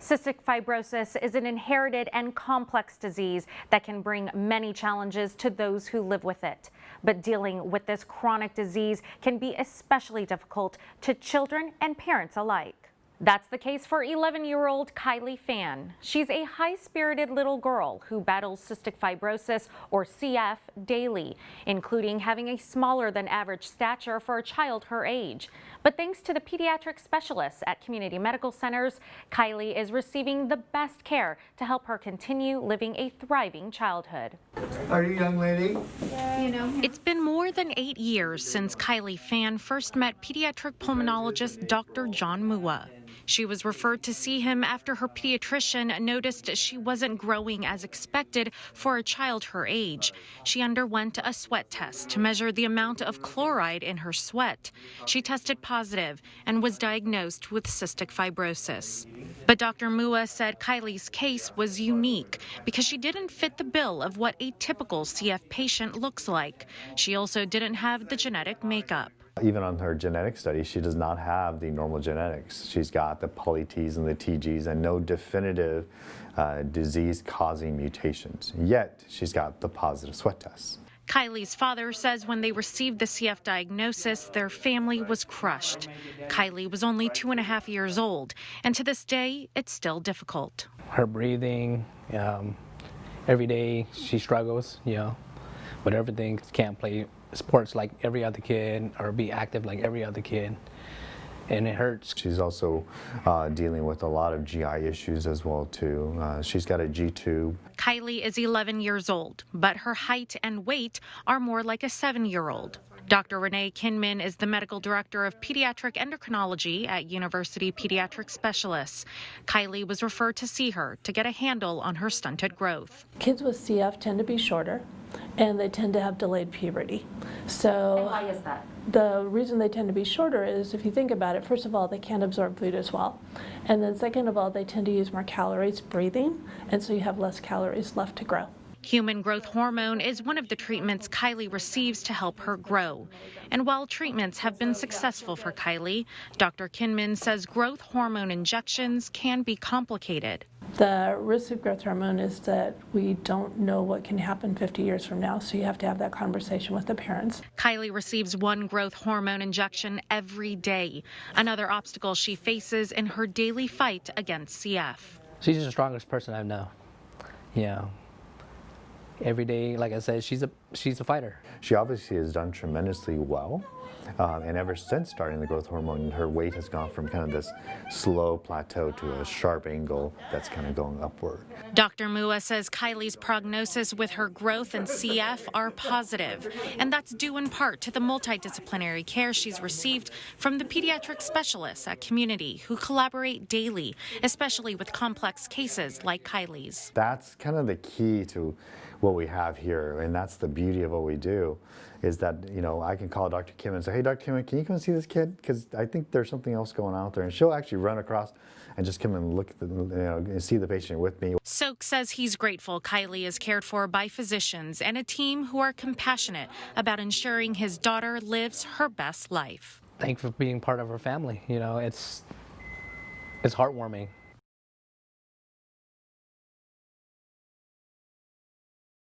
Cystic fibrosis is an inherited and complex disease that can bring many challenges to those who live with it. But dealing with this chronic disease can be especially difficult to children and parents alike. That's the case for 11-year-old Kailee Phan. She's a high-spirited little girl who battles cystic fibrosis, or CF, daily, including having a smaller than average stature for a child her age. But thanks to the pediatric specialists at community medical centers, Kailee is receiving the best care to help her continue living a thriving childhood. Are you a young lady? It's been more than 8 years since Kailee Phan first met pediatric pulmonologist Dr. John Mua. She was referred to see him after her pediatrician noticed she wasn't growing as expected for a child her age. She underwent a sweat test to measure the amount of chloride in her sweat. She tested positive and was diagnosed with cystic fibrosis. But Dr. Mua said Kailee's case was unique because she didn't fit the bill of what a typical CF patient looks like. She also didn't have the genetic makeup. Even on her genetic study, she does not have the normal genetics. She's got the poly-Ts and the TGs and no definitive disease-causing mutations. Yet, she's got the positive sweat tests. Kailee's father says when they received the CF diagnosis, their family was crushed. Kailee was only 2.5 years old, and to this day, it's still difficult. Her breathing, every day she struggles, with everything. Can't play sports like every other kid or be active like every other kid, and it hurts. She's also dealing with a lot of GI issues as well too. She's got a G-tube. Kailee is 11 years old, but her height and weight are more like a 7-year-old. Dr. Renee Kinman is the medical director of pediatric endocrinology at University Pediatric Specialists. Kailee was referred to see her to get a handle on her stunted growth. Kids with CF tend to be shorter, and they tend to have delayed puberty. So, And why is that? The reason they tend to be shorter is, if you think about it, first of all, they can't absorb food as well. And then second of all, they tend to use more calories breathing, and so you have less calories left to grow. Human growth hormone is one of the treatments Kailee receives to help her grow. And while treatments have been successful for Kailee, Dr. Kinman says growth hormone injections can be complicated. The risk of growth hormone is that we don't know what can happen 50 years from now, so you have to have that conversation with the parents. Kailee receives one growth hormone injection every day, another obstacle she faces in her daily fight against CF. She's the strongest person I know. Every day, like I said, she's a fighter. She obviously has done tremendously well. And ever since starting the growth hormone, her weight has gone from kind of this slow plateau to a sharp angle that's kind of going upward. Dr. Mua says Kailee's prognosis with her growth and CF are positive, and that's due in part to the multidisciplinary care she's received from the pediatric specialists at Community who collaborate daily, especially with complex cases like Kailee's. That's kind of the key to what we have here, and that's the beauty of what we do, is that, I can call Dr. Kim and say, hey, Dr. Kim, can you come see this kid? Because I think there's something else going on out there. And she'll actually run across and just come and look at and see the patient with me. Sok says he's grateful Kailee is cared for by physicians and a team who are compassionate about ensuring his daughter lives her best life. Thanks for being part of her family. It's heartwarming.